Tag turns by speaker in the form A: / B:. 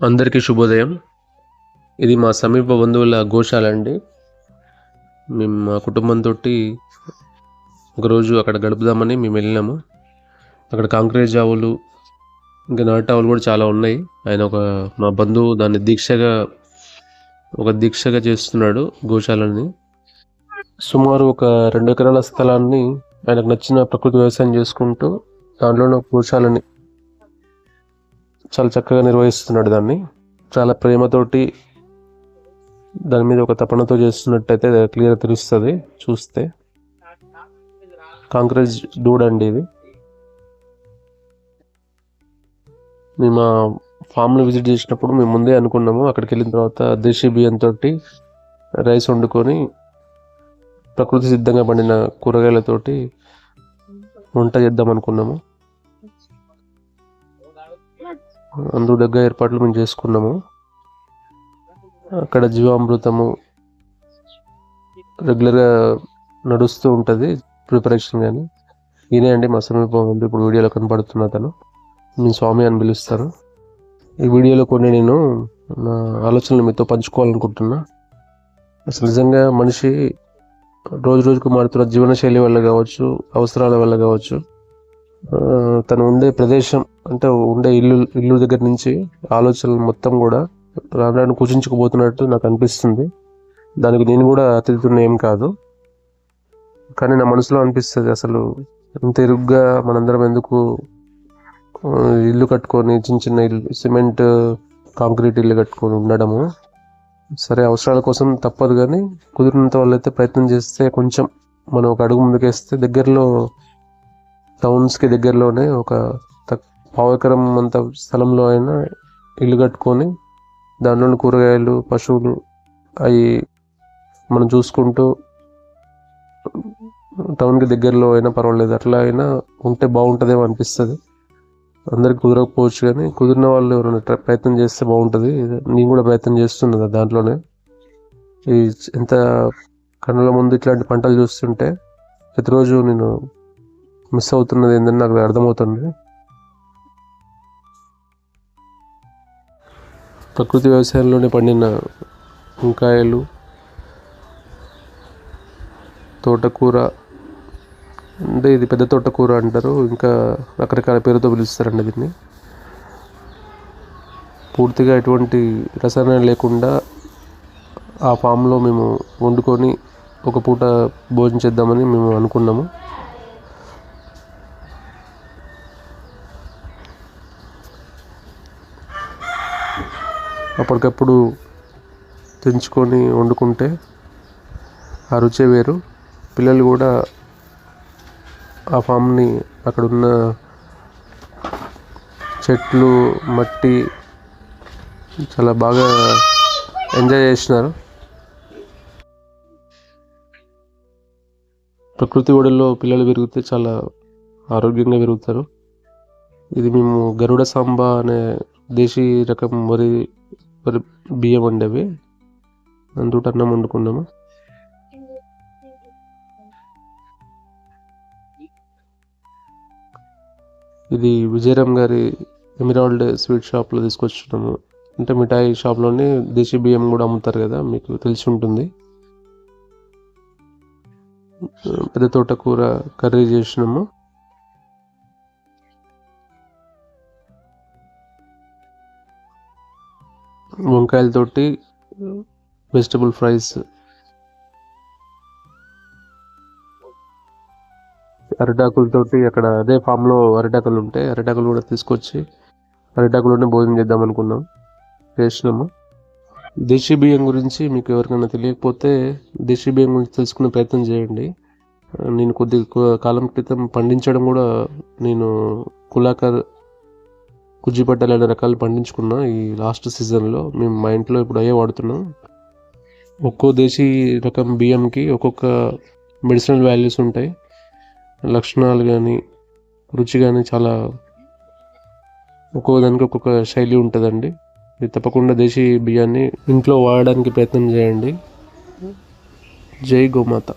A: అందరికీ శుభోదయం. ఇది మా సమీప బంధువుల గోశాల అండి. మేము మా కుటుంబంతో ఒకరోజు అక్కడ గడుపుదామని మేము వెళ్ళినాము. అక్కడ కాంక్రేజ్ ఆవులు, ఇంకా నాటు ఆవులు కూడా చాలా ఉన్నాయి. ఆయన మా బంధువు దాన్ని దీక్షగా చేస్తున్నాడు గోశాలని. సుమారు ఒక 2 ఎకరాల స్థలాన్ని ఆయనకు నచ్చిన ప్రకృతి వ్యవసాయం చేసుకుంటూ దాంట్లోనే గోశాలని చాలా చక్కగా నిర్వహిస్తున్నాడు. దాన్ని చాలా ప్రేమతోటి దాని మీద ఒక తపనతో చేస్తున్నట్టయితే క్లియర్గా తెలుస్తుంది చూస్తే. కాంక్రేజ్ దూడండి ఇది. మేము ఆ ఫామ్లో విజిట్ చేసినప్పుడు మేము ముందే అనుకున్నాము, అక్కడికి వెళ్ళిన తర్వాత దేశీ బియ్యంతో రైస్ వండుకొని ప్రకృతి సిద్ధంగా పండిన కూరగాయలతోటి వంట చేద్దాం అనుకున్నాము. అందుకు దగ్గర ఏర్పాట్లు మేము చేసుకున్నాము. అక్కడ జీవామృతము రెగ్యులర్గా నడుస్తూ ఉంటుంది ప్రిపరేషన్. కానీ ఈయనే అండి మా సమీపం ఉంది, ఇప్పుడు వీడియోలో కనపడుతున్న అతను. నేను స్వామి అని పిలుస్తాను. ఈ వీడియోలో కొన్ని నేను నా ఆలోచనలు మీతో పంచుకోవాలనుకుంటున్నా. అసలు నిజంగా మనిషి రోజు రోజుకు మారుతున్న జీవనశైలి వల్ల కావచ్చు, అవసరాల వల్ల కావచ్చు, తను ఉండే ప్రదేశం అంటే ఉండే ఇల్లు దగ్గర నుంచి ఆలోచనలు మొత్తం కూడా రాను కుచించుకుపోతున్నట్టు నాకు అనిపిస్తుంది. దానికి నేను కూడా అతిథుని ఏం కాదు, కానీ నా మనసులో అనిపిస్తుంది అసలు ఇంత ఇరుగ్గా మనందరం ఎందుకు ఇల్లు కట్టుకొని చిన్న చిన్న ఇల్లు, సిమెంట్ కాంక్రీట్ ఇల్లు కట్టుకొని ఉండడము. సరే, అవసరాల కోసం తప్పదు, కానీ కుదిరినంత వాళ్ళైతే ప్రయత్నం చేస్తే కొంచెం మనం ఒక అడుగు ముందుకేస్తే దగ్గరలో టౌన్స్కి దగ్గరలోనే ఒక 1 ఎకరం అంత స్థలంలో అయినా ఇల్లు కట్టుకొని దాంట్లో కూరగాయలు, పశువులు అవి మనం చూసుకుంటూ టౌన్కి దగ్గరలో అయినా పర్వాలేదు, అట్లా అయినా ఉంటే బాగుంటుందేమో అనిపిస్తుంది. అందరికి కుదరకపోవచ్చు, కానీ కుదిరిన వాళ్ళు ఎవరైనా ప్రయత్నం చేస్తే బాగుంటుంది. నేను కూడా ప్రయత్నం చేస్తున్నది దాంట్లోనే. ఈ ఎంత కన్నుల ముందు ఇట్లాంటి పంటలు చూస్తుంటే ప్రతిరోజు నేను మిస్ అవుతున్నది ఏంటని నాకు అర్థమవుతుంది. ప్రకృతి వ్యవసాయంలోనే పండిన వంకాయలు, తోటకూర, అంటే ఇది పెద్ద తోటకూర అంటారు, ఇంకా రకరకాల పేరుతో పిలుస్తారండి దీన్ని. పూర్తిగా ఎటువంటి రసాయనాలు లేకుండా ఆ ఫామ్లో మేము వండుకొని ఒక పూట భోజనం చేద్దామని మేము అనుకున్నాము. అప్పటికప్పుడు తెంచుకొని వండుకుంటే ఆ రుచే వేరు. పిల్లలు కూడా ఆ ఫామ్ని, అక్కడున్న చెట్లు, మట్టి చాలా బాగా ఎంజాయ్ చేసినారు. ప్రకృతి ఒడిలో పిల్లలు పెరిగితే చాలా ఆరోగ్యంగా పెరుగుతారు. ఇది మేము గరుడ సాంబా అనే దేశీ రకం వరి బియ్యం వండేవి, అందుకు అన్నం వండుకున్నాము. ఇది విజయరామ్ గారి ఎమిరాల్డ్ స్వీట్ షాప్లో తీసుకొచ్చున్నాము. అంటే మిఠాయి షాప్లోనే దేశీ బియ్యం కూడా అమ్ముతారు కదా, మీకు తెలిసి ఉంటుంది. పెద్ద తోటకూర కర్రీ చేసినాము. వంకాయలతోటి వెజిటబుల్ ఫ్రైస్, అరిటాకులతోటి, అక్కడ అదే ఫామ్లో అరిటాకులు ఉంటే అరిటాకులు కూడా తీసుకొచ్చి అరిటాకులోనే భోజనం చేద్దాం అనుకున్నాం, చేసినాము. దేశీ బియ్యం గురించి మీకు ఎవరికైనా తెలియకపోతే దేశీ బియ్యం గురించి తెలుసుకునే ప్రయత్నం చేయండి. నేను కొద్ది కాలం క్రితం పండించడం కూడా, నేను కులాకర్, కుజ్జిపట్టలు అనే రకాలు పండించుకున్నా ఈ లాస్ట్ సీజన్లో. మేము మా ఇంట్లో ఇప్పుడు అయ్యే వాడుతున్నాం. ఒక్కో దేశీ రకం బియ్యంకి ఒక్కొక్క మెడిసినల్ వాల్యూస్ ఉంటాయి, లక్షణాలు కానీ రుచి కానీ చాలా ఒక్కొక్క దానికి ఒక్కొక్క శైలి ఉంటుందండి. మీరు తప్పకుండా దేశీ బియ్యాన్ని ఇంట్లో వాడడానికి ప్రయత్నం చేయండి. జై గోమాత.